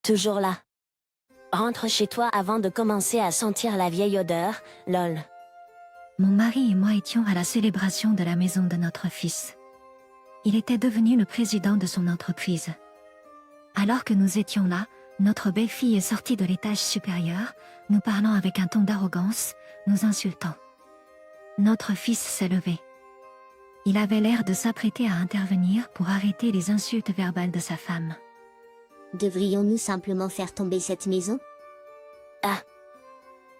Toujours là. Rentre chez toi avant de commencer à sentir la vieille odeur, lol. Mon mari et moi étions à la célébration de la maison de notre fils. Il était devenu le président de son entreprise. Alors que nous étions là, notre belle-fille est sortie de l'étage supérieur, nous parlant avec un ton d'arrogance, nous insultant. Notre fils s'est levé. Il avait l'air de s'apprêter à intervenir pour arrêter les insultes verbales de sa femme. Devrions-nous simplement faire tomber cette maison? Ah,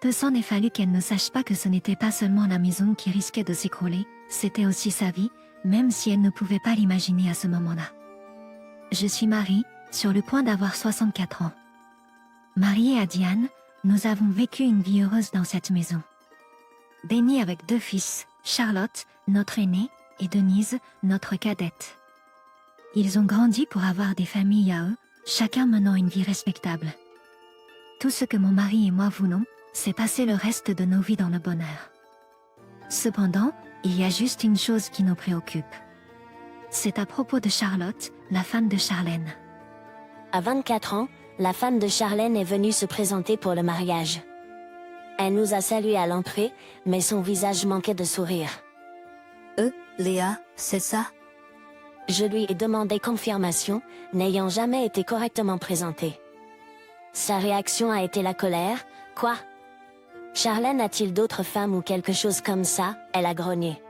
Peu s'en est fallu qu'elle ne sache pas que ce n'était pas seulement la maison qui risquait de s'écrouler, c'était aussi sa vie, même si elle ne pouvait pas l'imaginer à ce moment-là. Je suis Marie, sur le point d'avoir 64 ans. Mariée à Diane, nous avons vécu une vie heureuse dans cette maison. Bénie avec 2 fils, Charlotte, notre aînée, et Denise, notre cadette. Ils ont grandi pour avoir des familles à eux, chacun menant une vie respectable. Tout ce que mon mari et moi voulons, c'est passer le reste de nos vies dans le bonheur. Cependant, il y a juste une chose qui nous préoccupe. C'est à propos de Charlotte, la femme de Charlène. à 24 ans, la femme de Charlène est venue se présenter pour le mariage. Elle nous a salués à l'entrée, mais son visage manquait de sourire. Léa, c'est ça? Je lui ai demandé confirmation, n'ayant jamais été correctement présentée. Sa réaction a été la colère. Quoi? Charlène a-t-il d'autres femmes ou quelque chose comme ça? Elle a grogné.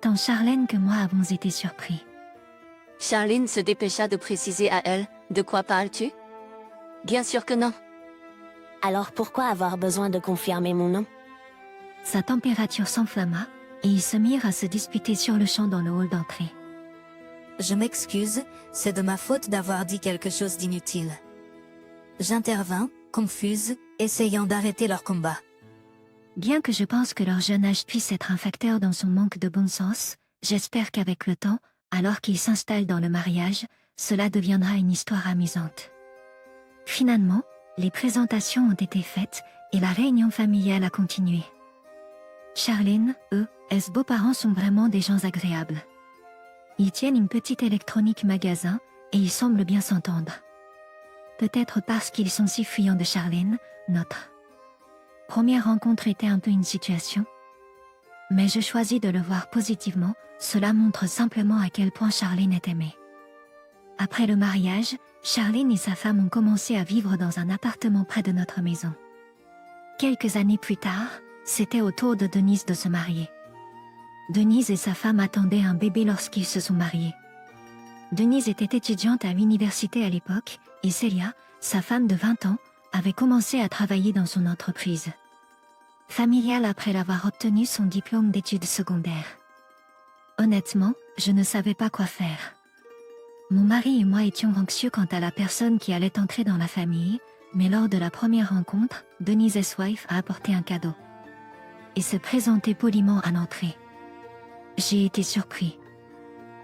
Tant Charlène que moi avons été surpris. Charline se dépêcha de préciser à elle, de quoi parles-tu? Bien sûr que non. Alors pourquoi avoir besoin de confirmer mon nom? Sa température s'enflamma, et ils se mirent à se disputer sur le champ dans le hall d'entrée. Je m'excuse, c'est de ma faute d'avoir dit quelque chose d'inutile. J'intervins, confuse, essayant d'arrêter leur combat. Bien que je pense que leur jeune âge puisse être un facteur dans son manque de bon sens, j'espère qu'avec le temps, alors qu'ils s'installent dans le mariage, cela deviendra une histoire amusante. Finalement, les présentations ont été faites, et la réunion familiale a continué. Charlène, ses beaux-parents sont vraiment des gens agréables. Ils tiennent une petite électronique magasin, et ils semblent bien s'entendre. Peut-être parce qu'ils sont si fuyants de Charlène, notre première rencontre était un peu une situation. Mais je choisis de le voir positivement, cela montre simplement à quel point Charlène est aimée. Après le mariage, Charlène et sa femme ont commencé à vivre dans un appartement près de notre maison. Quelques années plus tard, c'était au tour de Denise de se marier. Denise et sa femme attendaient un bébé lorsqu'ils se sont mariés. Denise était étudiante à l'université à l'époque, et Célia, sa femme de 20 ans, avait commencé à travailler dans son entreprise familiale après l'avoir obtenu son diplôme d'études secondaires. Honnêtement, je ne savais pas quoi faire. Mon mari et moi étions anxieux quant à la personne qui allait entrer dans la famille, mais lors de la première rencontre, Denise's wife a apporté un cadeau et se présentait poliment à l'entrée. J'ai été surpris.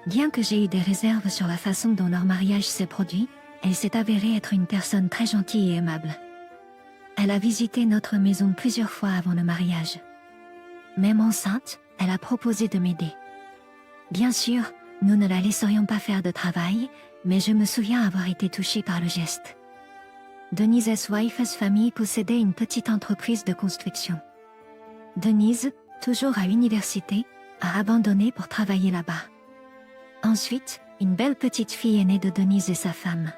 Bien que j'ai eu des réserves sur la façon dont leur mariage s'est produit, elle s'est avérée être une personne très gentille et aimable. Elle a visité notre maison plusieurs fois avant le mariage. Même enceinte, elle a proposé de m'aider. Bien sûr, nous ne la laisserions pas faire de travail, mais je me souviens avoir été touchée par le geste. Denise's wife's famille possédait une petite entreprise de construction. Denise, toujours à l'université, a abandonné pour travailler là-bas. Ensuite, une belle petite fille est née de Denise et sa femme.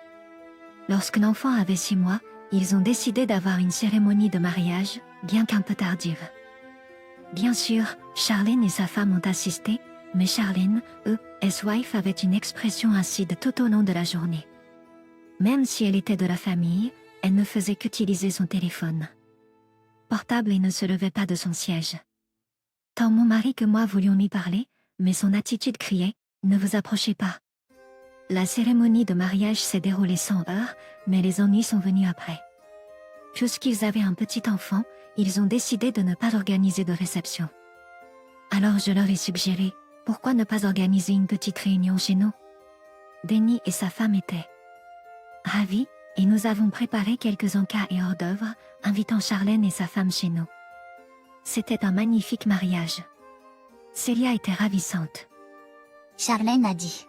Lorsque l'enfant avait 6 mois, ils ont décidé d'avoir une cérémonie de mariage, bien qu'un peu tardive. Bien sûr, Charlène et sa femme ont assisté, mais Charlène, his wife avait une expression acide tout au long de la journée. Même si elle était de la famille, elle ne faisait qu'utiliser son téléphone portable et ne se levait pas de son siège. Tant mon mari que moi voulions lui parler, mais son attitude criait « Ne vous approchez pas ». La cérémonie de mariage s'est déroulée sans heurts, mais les ennuis sont venus après. Puisqu'ils avaient un petit enfant, ils ont décidé de ne pas organiser de réception. Alors je leur ai suggéré, pourquoi ne pas organiser une petite réunion chez nous? Denny et sa femme étaient ravis, et nous avons préparé quelques encas et hors d'œuvre, invitant Charlène et sa femme chez nous. C'était un magnifique mariage. Célia était ravissante. Charlène a dit.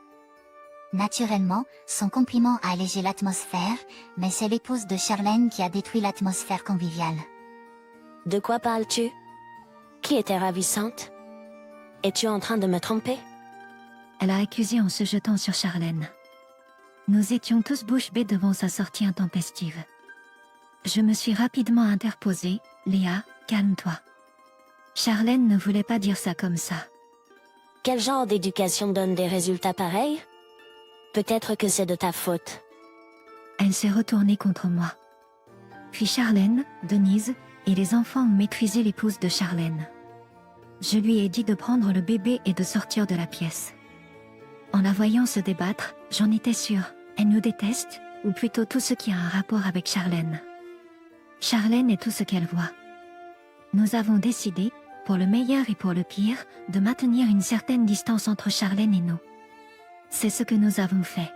Naturellement, son compliment a allégé l'atmosphère, mais c'est l'épouse de Charlène qui a détruit l'atmosphère conviviale. De quoi parles-tu? Qui était ravissante? Es-tu en train de me tromper? Elle a accusé en se jetant sur Charlène. Nous étions tous bouche bée devant sa sortie intempestive. Je me suis rapidement interposée. Léa, calme-toi. Charlène ne voulait pas dire ça comme ça. Quel genre d'éducation donne des résultats pareils? Peut-être que c'est de ta faute. Elle s'est retournée contre moi. Puis Charlène, Denise et les enfants ont maîtrisé l'épouse de Charlène. Je lui ai dit de prendre le bébé et de sortir de la pièce. En la voyant se débattre, j'en étais sûre. Elle nous déteste, ou plutôt tout ce qui a un rapport avec Charlène. Charlène est tout ce qu'elle voit. Nous avons décidé, pour le meilleur et pour le pire, de maintenir une certaine distance entre Charlène et nous. C'est ce que nous avons fait.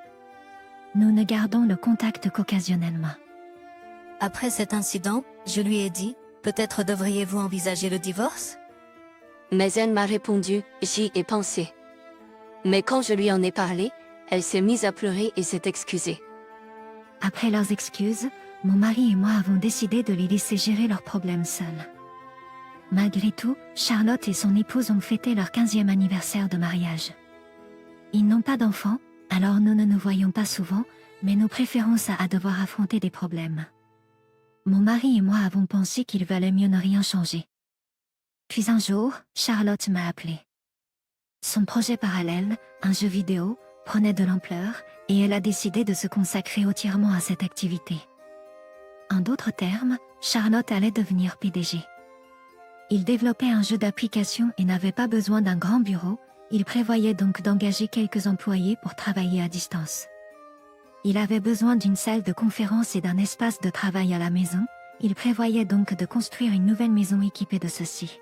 Nous ne gardons le contact qu'occasionnellement. Après cet incident, je lui ai dit, peut-être devriez-vous envisager le divorce? Mais elle m'a répondu, j'y ai pensé. Mais quand je lui en ai parlé, elle s'est mise à pleurer et s'est excusée. Après leurs excuses, mon mari et moi avons décidé de les laisser gérer leurs problèmes seuls. Malgré tout, Charlotte et son épouse ont fêté leur 15e anniversaire de mariage. Ils n'ont pas d'enfants, alors nous ne nous voyons pas souvent, mais nous préférons ça à devoir affronter des problèmes. Mon mari et moi avons pensé qu'il valait mieux ne rien changer. Puis un jour, Charlotte m'a appelé. Son projet parallèle, un jeu vidéo, prenait de l'ampleur, et elle a décidé de se consacrer entièrement à cette activité. En d'autres termes, Charlotte allait devenir PDG. Il développait un jeu d'application et n'avait pas besoin d'un grand bureau, il prévoyait donc d'engager quelques employés pour travailler à distance. Il avait besoin d'une salle de conférence et d'un espace de travail à la maison, il prévoyait donc de construire une nouvelle maison équipée de ceci.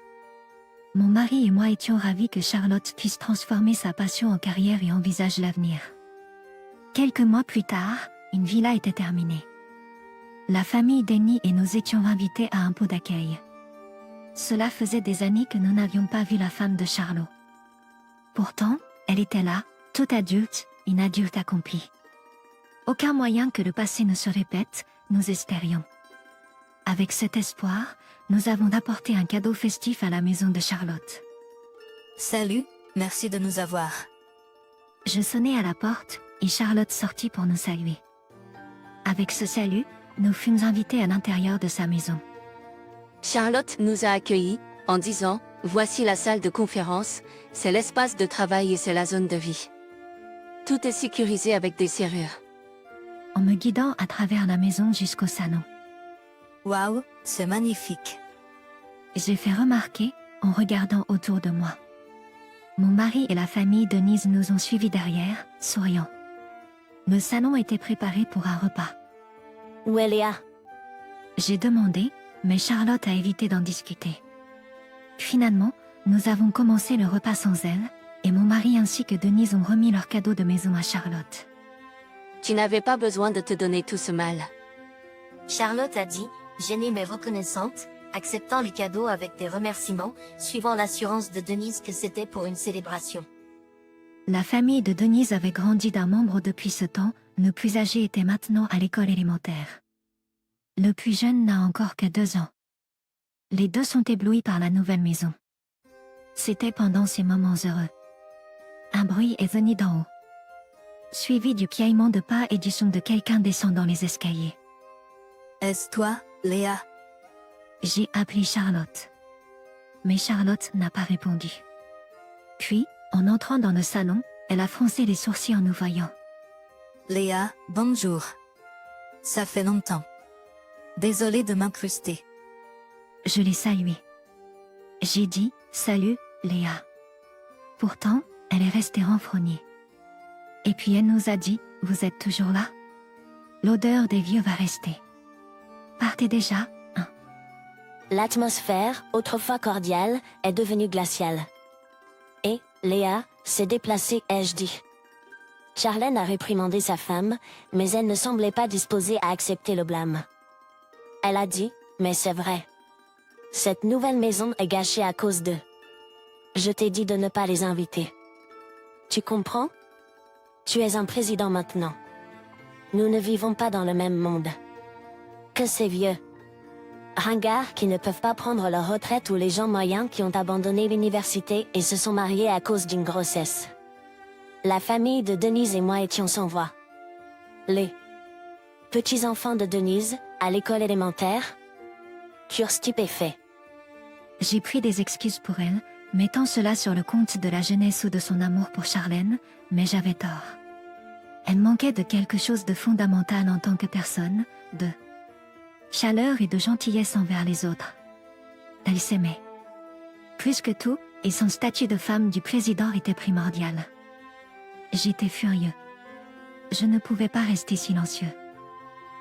Mon mari et moi étions ravis que Charlotte puisse transformer sa passion en carrière et envisage l'avenir. Quelques mois plus tard, une villa était terminée. La famille Denny et nous étions invités à un pot d'accueil. Cela faisait des années que nous n'avions pas vu la femme de Charlot. Pourtant, elle était là, toute adulte, une adulte accomplie. Aucun moyen que le passé ne se répète, nous espérions. Avec cet espoir, nous avons apporté un cadeau festif à la maison de Charlotte. Salut, merci de nous avoir. Je sonnai à la porte, et Charlotte sortit pour nous saluer. Avec ce salut, nous fûmes invités à l'intérieur de sa maison. Charlotte nous a accueillis, en disant, voici la salle de conférence, c'est l'espace de travail et c'est la zone de vie. Tout est sécurisé avec des serrures. En me guidant à travers la maison jusqu'au salon. Waouh, c'est magnifique. J'ai fait remarquer, en regardant autour de moi. Mon mari et la famille Denise nous ont suivis derrière, souriant. Le salon était préparé pour un repas. Où est Léa? J'ai demandé, mais Charlotte a évité d'en discuter. Finalement, nous avons commencé le repas sans elle, et mon mari ainsi que Denise ont remis leur cadeau de maison à Charlotte. Tu n'avais pas besoin de te donner tout ce mal. Charlotte a dit, gênée mais reconnaissante, acceptant les cadeaux avec des remerciements, suivant l'assurance de Denise que c'était pour une célébration. La famille de Denise avait grandi d'un membre depuis ce temps, le plus âgé était maintenant à l'école élémentaire. Le plus jeune n'a encore que 2 ans. Les deux sont éblouis par la nouvelle maison. C'était pendant ces moments heureux. Un bruit est venu d'en haut, suivi du piaillement de pas et du son de quelqu'un descendant les escaliers. Est-ce toi, Léa? J'ai appelé Charlotte. Mais Charlotte n'a pas répondu. Puis, en entrant dans le salon, elle a froncé les sourcils en nous voyant. Léa, bonjour. Ça fait longtemps. Désolée de m'incruster. Je l'ai saluée. J'ai dit, salut, Léa. Pourtant, elle est restée renfrognée. Et puis elle nous a dit, vous êtes toujours là? L'odeur des vieux va rester. Partez déjà, hein. L'atmosphère, autrefois cordiale, est devenue glaciale. Et, Léa, s'est déplacée, ai-je dit. Charlène a réprimandé sa femme, mais elle ne semblait pas disposée à accepter le blâme. Elle a dit, mais c'est vrai. Cette nouvelle maison est gâchée à cause d'eux. Je t'ai dit de ne pas les inviter. Tu comprends? Tu es un président maintenant. Nous ne vivons pas dans le même monde. Que ces vieux ringards qui ne peuvent pas prendre leur retraite ou les gens moyens qui ont abandonné l'université et se sont mariés à cause d'une grossesse. La famille de Denise et moi étions sans voix. Les petits-enfants de Denise, à l'école élémentaire, furent stupéfaits. J'ai pris des excuses pour elle, mettant cela sur le compte de la jeunesse ou de son amour pour Charlène, mais j'avais tort. Elle manquait de quelque chose de fondamental en tant que personne, de chaleur et de gentillesse envers les autres. Elle s'aimait. Plus que tout, et son statut de femme du président était primordial. J'étais furieux. Je ne pouvais pas rester silencieux.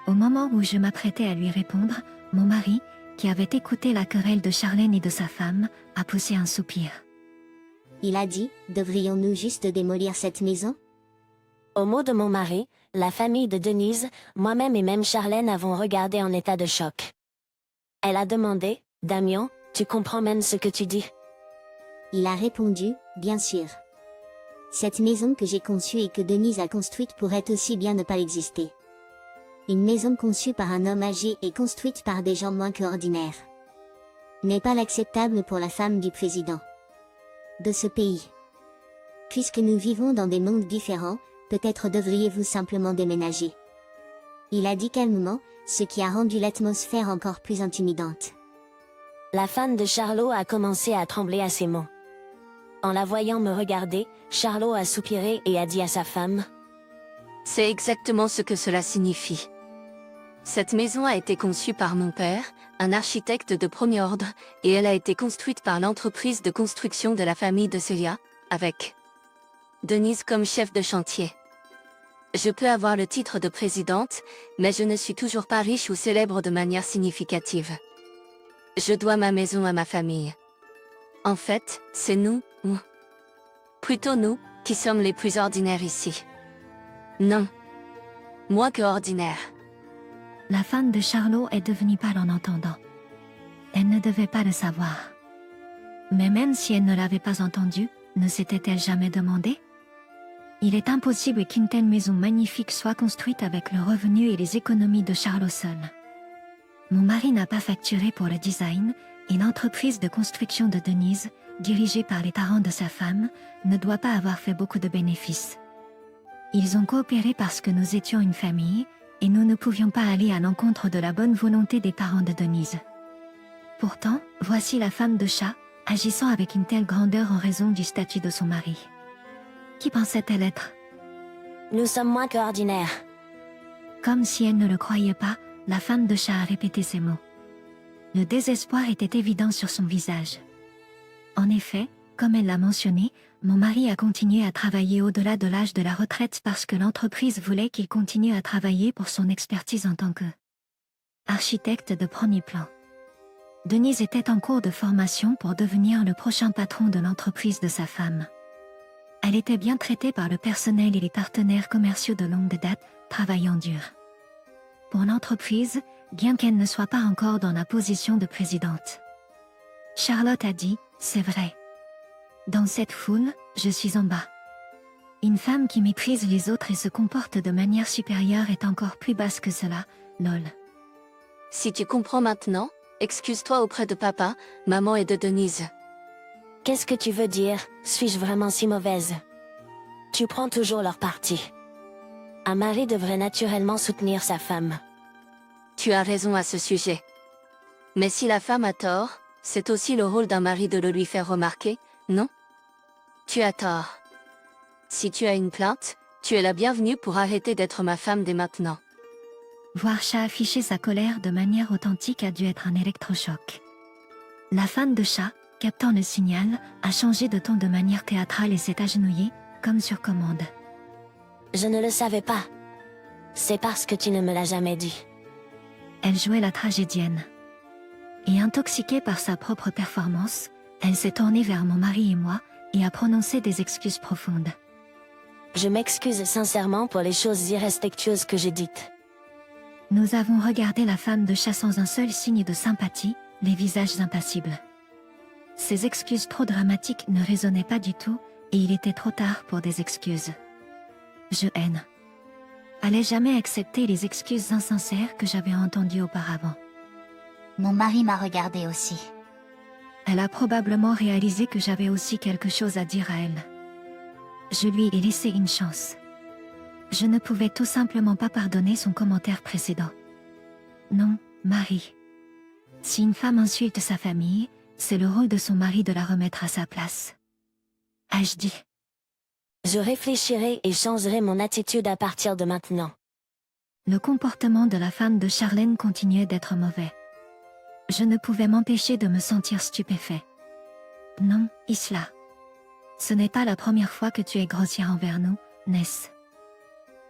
Au moment où je m'apprêtais à lui répondre, mon mari, qui avait écouté la querelle de Charlène et de sa femme, a poussé un soupir. Il a dit, devrions-nous juste démolir cette maison? Au mot de mon mari, la famille de Denise, moi-même et même Charlène avons regardé en état de choc. Elle a demandé, Damien, tu comprends même ce que tu dis? Il a répondu, bien sûr. Cette maison que j'ai conçue et que Denise a construite pourrait aussi bien ne pas exister. Une maison conçue par un homme âgé et construite par des gens moins que ordinaires. N'est pas l'acceptable pour la femme du président de ce pays. Puisque nous vivons dans des mondes différents, peut-être devriez-vous simplement déménager. Il a dit calmement, ce qui a rendu l'atmosphère encore plus intimidante. La femme de Charlot a commencé à trembler à ces mots. En la voyant me regarder, Charlot a soupiré et a dit à sa femme, « C'est exactement ce que cela signifie. Cette maison a été conçue par mon père, un architecte de premier ordre, et elle a été construite par l'entreprise de construction de la famille de Celia, avec Denise comme chef de chantier. Je peux avoir le titre de présidente, mais je ne suis toujours pas riche ou célèbre de manière significative. Je dois ma maison à ma famille. En fait, c'est nous, ou plutôt nous, qui sommes les plus ordinaires ici. Non. Moins que ordinaire. » La femme de Charlot est devenue pâle en entendant. Elle ne devait pas le savoir. Mais même si elle ne l'avait pas entendu, ne s'était-elle jamais demandé? Il est impossible qu'une telle maison magnifique soit construite avec le revenu et les économies de Charlot seul. Mon mari n'a pas facturé pour le design, et l'entreprise de construction de Denise, dirigée par les parents de sa femme, ne doit pas avoir fait beaucoup de bénéfices. Ils ont coopéré parce que nous étions une famille, et nous ne pouvions pas aller à l'encontre de la bonne volonté des parents de Denise. Pourtant, voici la femme de chat, agissant avec une telle grandeur en raison du statut de son mari. Qui pensait-elle être? Nous sommes moins que ordinaires. Comme si elle ne le croyait pas, la femme de chat a répété ces mots. Le désespoir était évident sur son visage. En effet, comme elle l'a mentionné, mon mari a continué à travailler au-delà de l'âge de la retraite parce que l'entreprise voulait qu'il continue à travailler pour son expertise en tant que architecte de premier plan. Denise était en cours de formation pour devenir le prochain patron de l'entreprise de sa femme. Elle était bien traitée par le personnel et les partenaires commerciaux de longue date, travaillant dur. Pour l'entreprise, bien qu'elle ne soit pas encore dans la position de présidente. Charlotte a dit, c'est vrai. Dans cette foule, je suis en bas. Une femme qui méprise les autres et se comporte de manière supérieure est encore plus basse que cela, lol. Si tu comprends maintenant, excuse-toi auprès de papa, maman et de Denise. Qu'est-ce que tu veux dire? Suis-je vraiment si mauvaise? Tu prends toujours leur parti. Un mari devrait naturellement soutenir sa femme. Tu as raison à ce sujet. Mais si la femme a tort, c'est aussi le rôle d'un mari de le lui faire remarquer, non? Tu as tort. Si tu as une plainte, tu es la bienvenue pour arrêter d'être ma femme dès maintenant. Voir Chat afficher sa colère de manière authentique a dû être un électrochoc. La femme de Chat, captant le signal, a changé de ton de manière théâtrale et s'est agenouillée, comme sur commande. Je ne le savais pas. C'est parce que tu ne me l'as jamais dit. Elle jouait la tragédienne. Et intoxiquée par sa propre performance, elle s'est tournée vers mon mari et moi, et a prononcé des excuses profondes. Je m'excuse sincèrement pour les choses irrespectueuses que j'ai dites. Nous avons regardé la femme de Chat sans un seul signe de sympathie, les visages impassibles. Ces excuses trop dramatiques ne résonnaient pas du tout, et il était trop tard pour des excuses. je haine. Allait jamais accepter les excuses insincères que j'avais entendues auparavant. Mon mari m'a regardé aussi. Elle a probablement réalisé que j'avais aussi quelque chose à dire à elle. Je lui ai laissé une chance. Je ne pouvais tout simplement pas pardonner son commentaire précédent. Non, Marie. Si une femme insulte sa famille, c'est le rôle de son mari de la remettre à sa place. Ai-je dit? Je réfléchirai et changerai mon attitude à partir de maintenant. Le comportement de la femme de Charlène continuait d'être mauvais. Je ne pouvais m'empêcher de me sentir stupéfait. Non, Isla. Ce n'est pas la première fois que tu es grossière envers nous, n'est-ce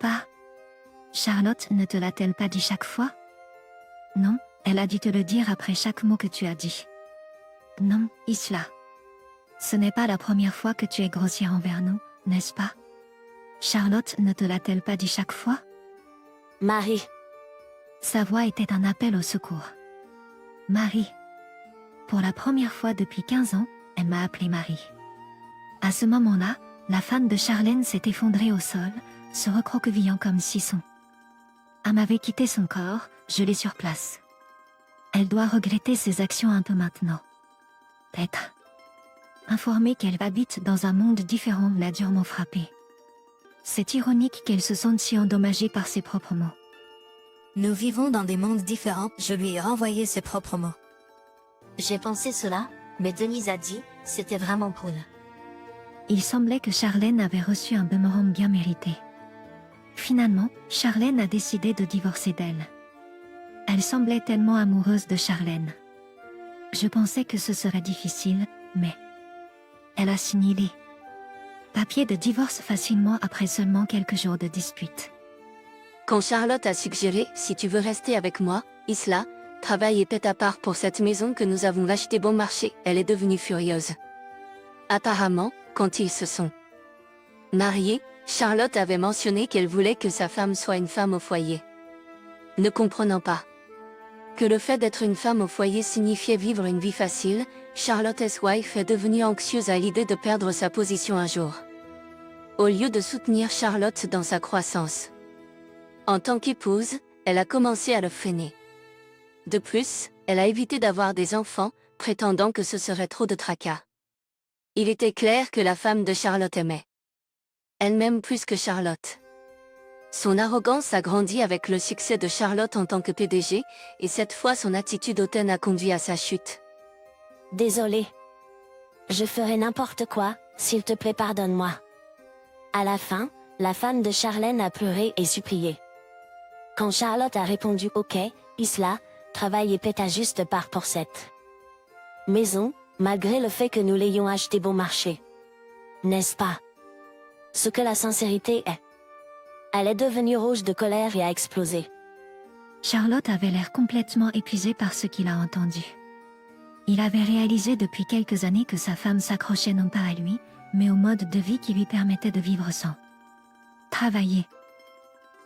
pas? Charlotte ne te l'a-t-elle pas dit chaque fois? Non, elle a dû te le dire après chaque mot que tu as dit. Non, Isla. Ce n'est pas la première fois que tu es grossière envers nous, n'est-ce pas? Charlotte ne te l'a-t-elle pas dit chaque fois? Marie, Sa voix était un appel au secours. Marie. Pour la première fois depuis 15 ans, elle m'a appelée Marie. À ce moment-là, la femme de Charlène s'est effondrée au sol, se recroquevillant comme si son âme avait quitté son corps, gelé sur place. Elle doit regretter ses actions un peu maintenant. Être informée qu'elle habite dans un monde différent l'a durement frappée. C'est ironique qu'elle se sente si endommagée par ses propres mots. Nous vivons dans des mondes différents, je lui ai renvoyé ses propres mots. J'ai pensé cela, mais Denise a dit, c'était vraiment cool. Il semblait que Charlène avait reçu un boomerang bien mérité. Finalement, Charlène a décidé de divorcer d'elle. Elle semblait tellement amoureuse de Charlène. Je pensais que ce serait difficile, mais elle a signé les papiers de divorce facilement après seulement quelques jours de dispute. Quand Charlotte a suggéré « Si tu veux rester avec moi, Isla, travaille et tête à part pour cette maison que nous avons achetée bon marché », elle est devenue furieuse. Apparemment, quand ils se sont mariés, Charlotte avait mentionné qu'elle voulait que sa femme soit une femme au foyer. Ne comprenant pas que le fait d'être une femme au foyer signifiait vivre une vie facile, Charlotte's wife est devenue anxieuse à l'idée de perdre sa position un jour. Au lieu de soutenir Charlotte dans sa croissance en tant qu'épouse, elle a commencé à le freiner. De plus, elle a évité d'avoir des enfants, prétendant que ce serait trop de tracas. Il était clair que la femme de Charlotte aimait elle-même plus que Charlotte. Son arrogance a grandi avec le succès de Charlotte en tant que PDG, et cette fois son attitude hautaine a conduit à sa chute. désolée. Je ferai n'importe quoi, s'il te plaît pardonne-moi. À la fin, la femme de Charlène a pleuré et supplié. Quand Charlotte a répondu OK, Isla, travaille et paie à juste part pour cette maison, malgré le fait que nous l'ayons acheté bon marché. N'est-ce pas? Ce que la sincérité est. Elle est devenue rouge de colère et a explosé. Charlotte avait l'air complètement épuisée par ce qu'il a entendu. Il avait réalisé depuis quelques années que sa femme s'accrochait non pas à lui, mais au mode de vie qui lui permettait de vivre sans travailler.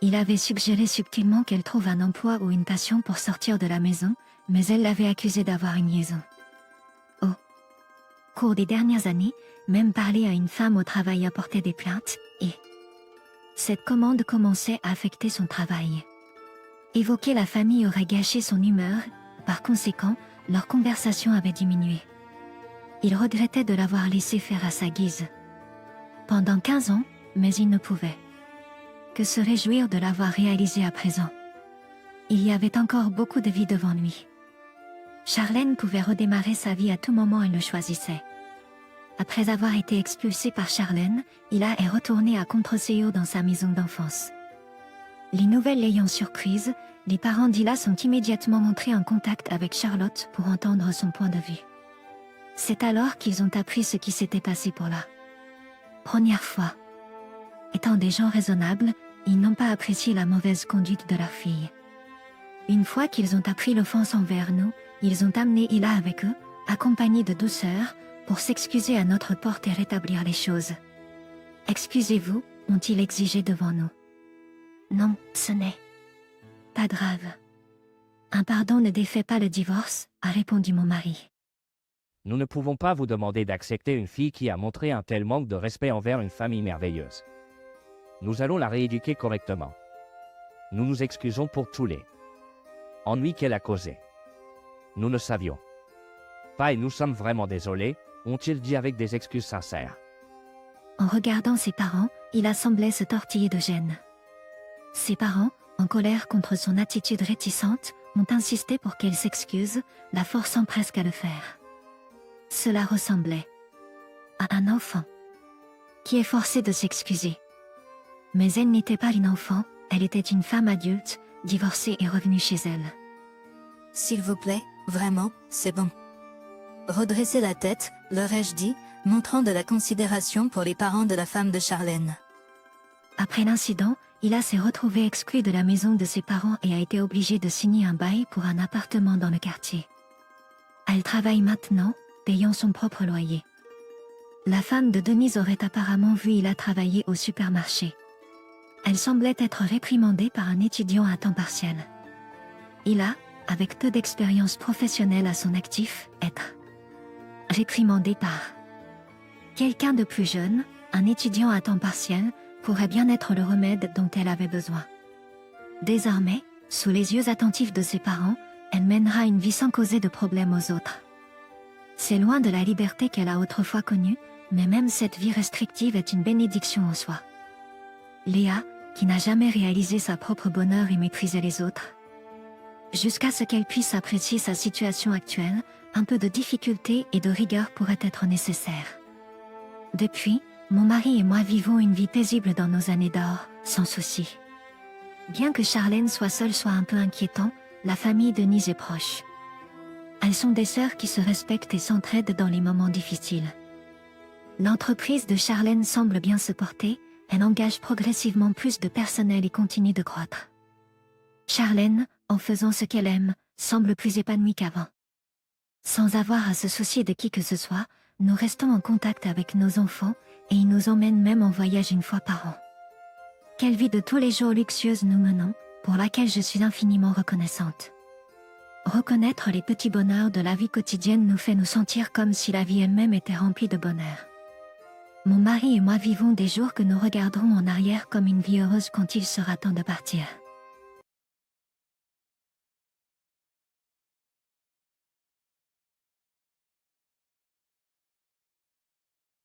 Il avait suggéré subtilement qu'elle trouve un emploi ou une passion pour sortir de la maison, mais elle l'avait accusée d'avoir une liaison. Au cours des dernières années, même parler à une femme au travail apportait des plaintes, et cette commande commençait à affecter son travail. Évoquer la famille aurait gâché son humeur, par conséquent, leur conversation avait diminué. Il regrettait de l'avoir laissé faire à sa guise. Pendant 15 ans, mais il ne pouvait que se réjouir de l'avoir réalisé à présent. Il y avait encore beaucoup de vie devant lui. Charlène pouvait redémarrer sa vie à tout moment, elle le choisissait. Après avoir été expulsé par Charlène, Ila est retourné à Contreseo dans sa maison d'enfance. Les nouvelles l'ayant surprise, les parents d'Ila sont immédiatement entrés en contact avec Charlotte pour entendre son point de vue. C'est alors qu'ils ont appris ce qui s'était passé pour la première fois. Étant des gens raisonnables, ils n'ont pas apprécié la mauvaise conduite de leur fille. Une fois qu'ils ont appris l'offense envers nous, ils ont amené Ila avec eux, accompagnés de douceur, pour s'excuser à notre porte et rétablir les choses. « Excusez-vous » ont-ils exigé devant nous. « Non, ce n'est pas grave. Un pardon ne défait pas le divorce » a répondu mon mari. Nous ne pouvons pas vous demander d'accepter une fille qui a montré un tel manque de respect envers une famille merveilleuse. Nous allons la rééduquer correctement. Nous nous excusons pour tous les ennuis qu'elle a causés. Nous ne savions pas et nous sommes vraiment désolés, ont-ils dit avec des excuses sincères. En regardant ses parents, il a semblé se tortiller de gêne. Ses parents, en colère contre son attitude réticente, ont insisté pour qu'elle s'excuse, la forçant presque à le faire. Cela ressemblait à un enfant qui est forcé de s'excuser. Mais elle n'était pas une enfant, elle était une femme adulte, divorcée et revenue chez elle. S'il vous plaît, vraiment, c'est bon. Redressez la tête, leur ai-je dit, montrant de la considération pour les parents de la femme de Charlène. Après l'incident, Ila s'est retrouvée exclue de la maison de ses parents et a été obligée de signer un bail pour un appartement dans le quartier. Elle travaille maintenant, payant son propre loyer. La femme de Denise aurait apparemment vu Ila travailler au supermarché. Elle semblait être réprimandée par un étudiant à temps partiel. Ila, avec peu d'expérience professionnelle à son actif, être réprimandée par quelqu'un de plus jeune, un étudiant à temps partiel, pourrait bien être le remède dont elle avait besoin. Désormais, sous les yeux attentifs de ses parents, elle mènera une vie sans causer de problème aux autres. C'est loin de la liberté qu'elle a autrefois connue, mais même cette vie restrictive est une bénédiction en soi. Léa, qui n'a jamais réalisé sa propre bonheur et méprisé les autres. Jusqu'à ce qu'elle puisse apprécier sa situation actuelle, un peu de difficulté et de rigueur pourraient être nécessaires. Depuis, mon mari et moi vivons une vie paisible dans nos années d'or, sans souci. Bien que Charlène soit seule soit un peu inquiétant, la famille Denise est proche. Elles sont des sœurs qui se respectent et s'entraident dans les moments difficiles. L'entreprise de Charlène semble bien se porter, elle engage progressivement plus de personnel et continue de croître. Charlène, en faisant ce qu'elle aime, semble plus épanouie qu'avant. Sans avoir à se soucier de qui que ce soit, nous restons en contact avec nos enfants et ils nous emmènent même en voyage une fois par an. Quelle vie de tous les jours luxueuse nous menons, pour laquelle je suis infiniment reconnaissante. Reconnaître les petits bonheurs de la vie quotidienne nous fait nous sentir comme si la vie elle-même était remplie de bonheur. Mon mari et moi vivons des jours que nous regarderons en arrière comme une vie heureuse quand il sera temps de partir.